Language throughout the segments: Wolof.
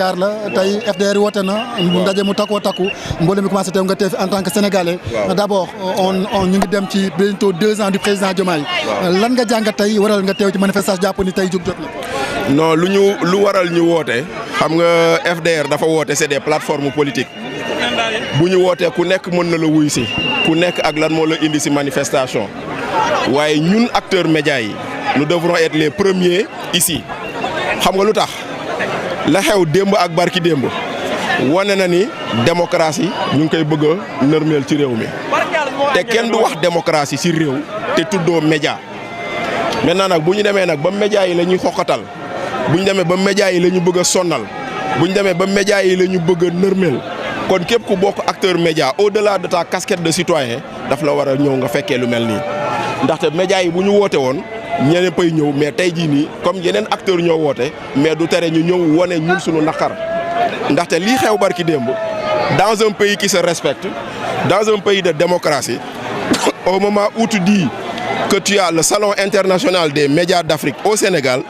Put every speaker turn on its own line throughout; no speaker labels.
yaar la tey FDR woote na ndaje mu takkoo takku mbooloo mi commencé teew nga teew en tant que sénégalais. D'abord on ñu ngi dem ci bientôt 2 ans du président Diomaye. lan nga jàngat tey waral nga teew ci manifestation jàpp ni tey jóg jot na.
non lu waral ñu woote xam nga FDR dafa woote c'est des plateformes politiques bu ñu wootee ku nekk mën na la wuy si ku nekk ak lan moo la indi si manifestation waaye ñun acteurs médias yi nous devrons être les premiers ici xam nga lu tax la xew démb ak barki démb wane na ni démocratie ñu ngi koy bëgg a nërmeel ci réew mi te kenn du wax démocratie ci réew te tuddoo média maintenant nag bu ñu demee nag ba média yi la ñuy xoqatal bu ñu demee ba média yi la ñu bëgg a sonnal bu ñu demee ba média yi la ñu bëgg a nërmeel kon képp ku bokk acteur média au-delà de ta casquette de citoyen daf la war a ñëw nga fekkee lu mel nii ndaxte média yi bu ñu woote woon ñeneen pay ñëw mais tey jii nii comme yeneen acteurs ñoo woote mais du tere ñu ñëw wane ñun suñu naqar ndaxte lii xew barki démb dans un pays qui se respecte dans un pays de démocratie au moment où tu dis que tu as le salon international des médias d'Afrique au Sénégal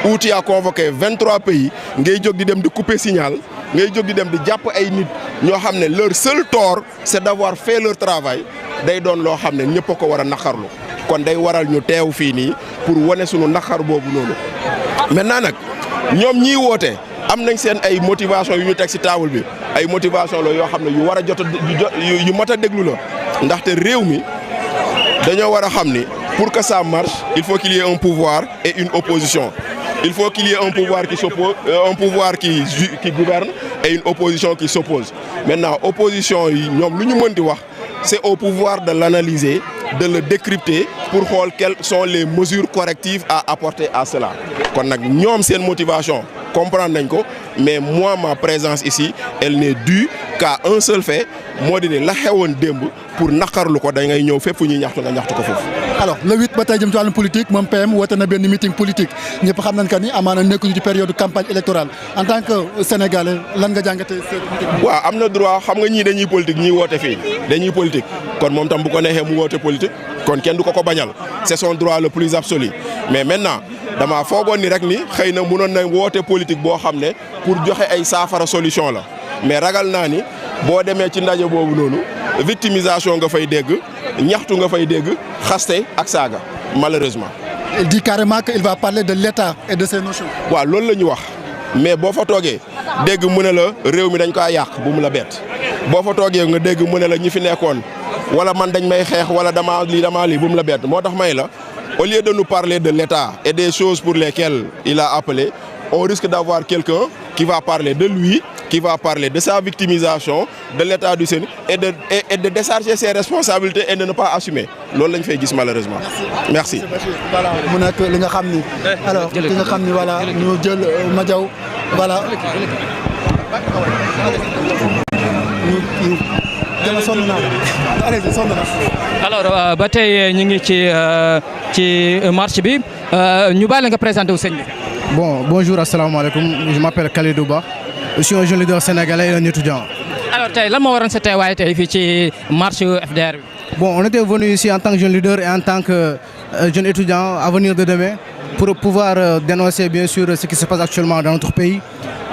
où tu as convoqué 23 pays ngay jóg di dem di couper signal ngay jóg di dem di jàpp ay nit ñoo xam ne leur seul tort c'est d'avoir fait leur travail day doon loo xam ne ñëpp a ko war a naqarlu kon day waral ñu teew fii nii pour wane sunu naqar boobu noonu maintenant nag ñoom ñiy woote am nañ seen ay motivation yu ñu teg ci table bi ay motivation la yoo xam ne yu war a jot yu mat a déglu la ndaxte réew mi dañoo war a xam ni pour que ça marche il faut qu'il y ait un pouvoir et une opposition il faut qu'il y ait un pouvoir qui s'oppose un pouvoir qui gouverne et une opposition qui s'oppose maintenant opposition yi ñoom lu ñu mën di wax c'est au pouvoir de l'analyser de le décrypter pour xool quelles sont les mesures correctives à apporter à cela kon nag ñoom seen motivation comprendre nañ ko mais moi ma présence ici elle n'est due qu'à un seul fait moo di ne la xewoon démb pour naqarlu ko da ngay ñëw fépp fu ñuy ñaxtu nga ñaxtu ko foofu.
alors le 8 ba tey jëm ci wàllum politique moom PM woote na benn meeting politique ñëpp xam nañ que ni amaana nekkuñu ci période campagne électorale en tant que sénégalais lan nga jàngatee.
waaw am na droit xam nga ñii dañuy politique ñii woote fii dañuy politique kon moom tam bu ko neexee mu woote politique kon kenn du ko bañal c'est son droit le plus absolu mais maintenant dama foogoon ni rek ni xëy na mënoon na woote politique boo xam ne pour joxe ay saafara solution la mais ragal naa ni boo demee ci ndaje boobu noonu victimisation nga fay dégg ñaxtu nga fay dégg xaste ak saaga malheureusement.
Il dit carrément qu'il va parler de l'État et de ses notions.
waaw loolu la ñu wax mais boo fa toogee dégg mu ne la réew mi dañ ko yàq bu mu la bett boo fa toogee nga dégg mu ne la ñi fi nekkoon wala man dañ may xeex wala damaa lii bu mu la bett moo tax may la au lieu de nous parler de l'État et des choses pour lesquelles il a appelé on risque d'avoir quelqu'un qui va parler de lui qui va parler de sa victimisation de l'état du Sénégal et de décharger ses responsabilités et de ne pas assumer loolu lañ fay gis malheureusement. merci.
voilà mu nekk li nga xam ni. alors li nga xam ni voilà ñu jël Madiaw voilà.
alors ba tey ñu ngi ci marche bi ñu bàyyi la nga présenté wu sëñ bi.
Bon, bonjour, assalamu alaikum. Je m'appelle Khalidou Ba. Je suis un jeune leader sénégalais et un étudiant.
Alors, lan moo waroon sa teewaay tey fii ci marche FDR bi.
Bon, on était venu ici en tant que jeune leader et en tant que jeune étudiant à venir de demain pour pouvoir dénoncer bien sûr ce qui se passe actuellement dans notre pays.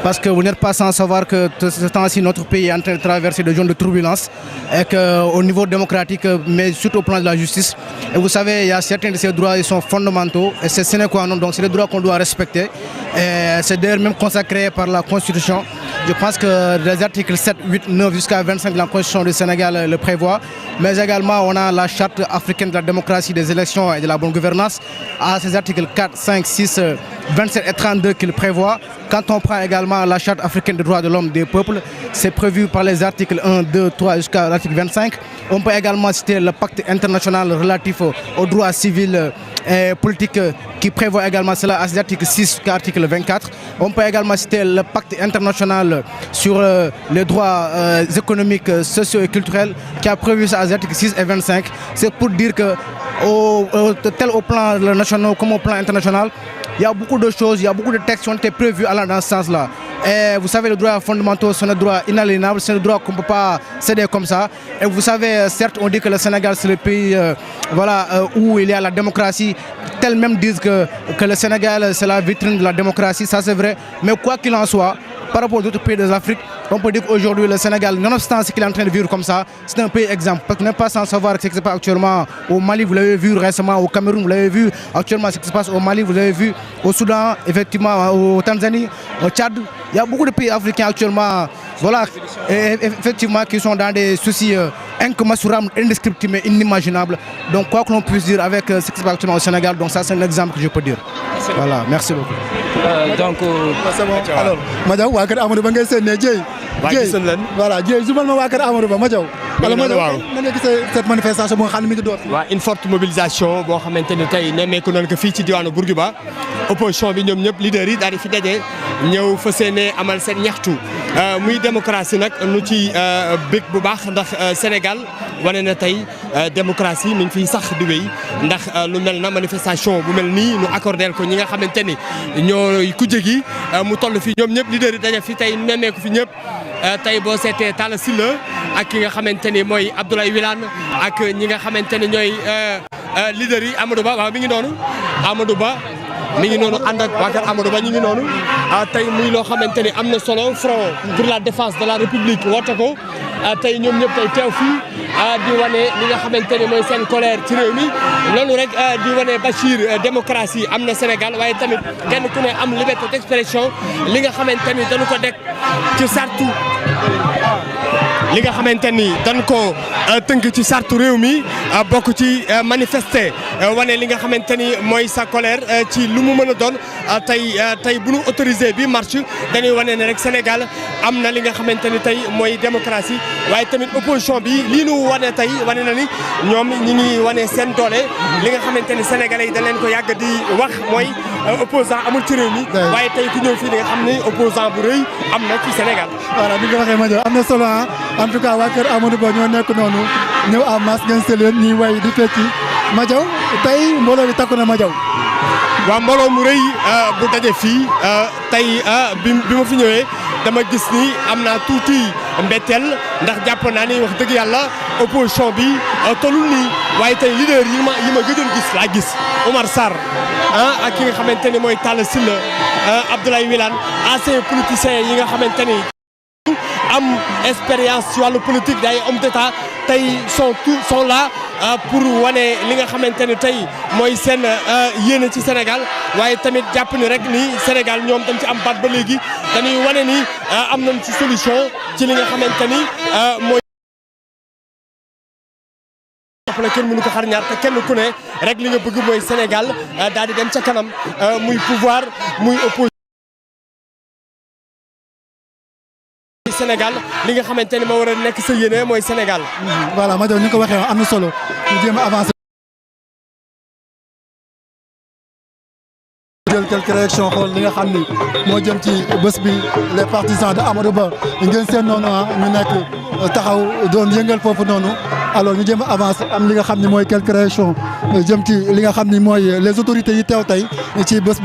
Parce que vous n'êtes pas sans savoir que ce temps-ci, notre pays est en train de traverser des zones de turbulence et qu'au niveau démocratique, mais surtout au plan de la justice. Et vous savez, il y a certains de ces droits qui sont fondamentaux et c'est sine qua non, donc c'est des droits qu'on doit respecter. Et c'est d'ailleurs même consacré par la Constitution. Je pense que les articles 7, 8, 9 jusqu'à 25 de la Constitution du Sénégal le prévoient. Mais également, on a la Charte africaine de la démocratie, des élections et de la bonne gouvernance. À ces articles 4, 5, 6, 27 et 32 qui le prévoient. Quand on prend également la Charte africaine des droits de l'homme des peuples, c'est prévu par les articles 1, 2, 3 jusqu'à l'article 25. On peut également citer le pacte international relatif aux droits civils et politiques qui prévoit également cela à l'article 6 jusqu'à l'article 24. On peut également citer le pacte international sur les droits économiques, sociaux et culturels qui a prévu ça à l'article 6 et 25. C'est pour dire que tel au plan national comme au plan international, il y a beaucoup de choses, il y a beaucoup de textes qui ont été prévus allant dans ce sens-là. Et vous savez, les droits fondamentaux sont des droits inaliénables, c'est des droits qu'on ne peut pas céder comme ça. Et vous savez, certes, on dit que le Sénégal, c'est le pays où il y a la démocratie. Tels même disent que le Sénégal, c'est la vitrine de la démocratie, ça c'est vrai. Mais quoi qu'il en soit, par rapport aux autres pays de l'Afrique. On peut dire qu'aujourd'hui, le Sénégal, nonobstant ce qu'il est en train de vivre comme ça, c'est un pays exemple. Parce qu'on n'est pas sans savoir ce qui se passe actuellement au Mali, vous l'avez vu récemment, au Cameroun, vous l'avez vu actuellement ce qui se passe au Mali, vous l'avez vu au Soudan, effectivement, au Tanzanie, au Tchad. Il y a beaucoup de pays africains actuellement, voilà, effectivement, qui sont dans des soucis incommensurables, indescriptibles et inimaginables. Donc, quoi que l'on puisse dire avec ce qui se passe actuellement au Sénégal, donc ça, c'est un exemple que je peux dire. Voilà, merci beaucoup.
Donc,
c'est bon. Alors, Madiaw waa kër Amadou Ba ngay seen ne Dieye. Voilà Dieye jubal ma waa kër Amadou Ba Madiaw. alors Madiaw nan nga gisee cette manifestation boo xam ne mi ngi door.
waaw une forte mobilisation boo xamante ni tey nemmeeku nañu ko fii ci diwaanu Bourguiba opposition bi ñoom ñëpp leaders yi daal di fi daje ñëw fas yéene amal seen ñaxtu muy démocratie nag nu ci bég bu baax ndax Sénégal wane na tey démocratie mi ngi fiy sax di wéy ndax lu mel na manifestation bu mel nii nu accordé ko ñi nga xamante ni ñooy kujje gi mu toll fi ñoom ñëpp leaders yi daje fi tey nemmeeku fi ñëpp tey boo seetee Talla Sylla ak ki nga xamante ni mooy Abdoulaye Wilane ak ñi nga xamante ni ñooy leaders yi Amadou Ba waaw mi ngi noonu Amadou Ba mi ngi noonu ànd ak waa kër Amadou Ba ñu ngi noonu tey muy loo xamante ni am na solo front pour la défense de la République woote ko tey ñoom ñëpp tey teew fii di wane li nga xamante ni mooy seen colère ci réew mi loolu rek di wane Bachir démocratie am na Sénégal waaye tamit kenn ku ne am liberté d'expression li nga xamante ni dañu ko dekk ci sartu li nga xamante ni dañ ko tënk ci sartu réew mi bokk ci manifester wane li nga xamante ni mooy sa colère ci lu mu mën a doon tey bu ñu autorisé bi marche dañuy wane ne rek Sénégal am na li nga xamante ni tey mooy démocratie waaye tamit opposition bi lii nu wane tey wane na ni ñoom ñi ngi wane seen doole li nga xamante ni sénégalais yi dañ leen ko yàgg di wax mooy opposant amul ci réew mi waaye tey ku ñëw fii di nga xam ni opposant bu rëy am na ci Sénégal.
voilà bi nga waxee Madiaw am na solo en tout cas waa kër Amadou Ba ñoo nekk noonu ñëw en masse ngeen seen leen ñuy way di fecci Madiaw tey mbooloo bi takku na Madiaw.
waaw mbooloo mu rëy bu daje fii tey bi ma fi ñëwee dama gis ni am naa tuuti mbetteel ndax jàpp naa ni wax dëgg yàlla opposition bi tolul nii waaye tey leader yi ma gëjoon gis laa gis Omar Sarr ak ki nga xamante ni mooy Talla Sylla Abdoulaye Wilane ancien politicien yi nga xamante ni am expérience ci wàllu politique day homme d'état tey sont là pour wane li nga xamante ni tey mooy seen yéene ci Sénégal waaye tamit jàpp ni rek ni Sénégal ñoom dañ ci am baat ba léegi dañuy wane ni am nañ ci solution ci li nga xamante ni mooy la kenn mënu ko xar ñaar te kenn ku ne rek li nga bëgg mooy Sénégal daal di dem ca kanam muy pouvoir muy opposition Sénégal li nga xamante ni moo war a nekk sa yéene mooy Sénégal.
voilà Madiaw ni nga ko waxee am na solo ñu jéem a avancer. jël quelques réactions xool li nga xam ni moo jëm ci bés bi les partisans de Amadou Ba ngeen seen noonu ñu nekk taxaw doon yëngal foofu noonu alors ñu jéem a avancer am li nga xam ni mooy quelques réactions jëm ci li nga xam ni mooy les autorités yi teew tey ci bés